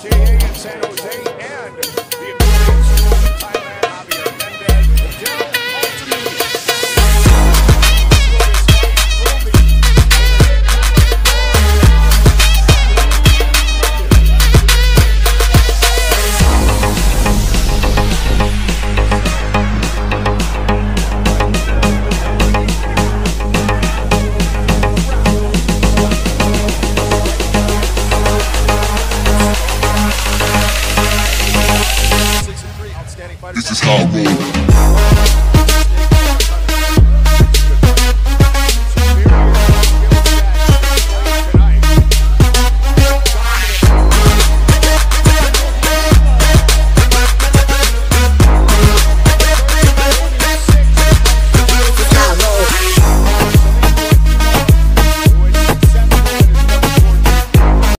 WTA in San Jose, and the Olympics from Thailand, Javier Mendez, Daryl This is how I roll.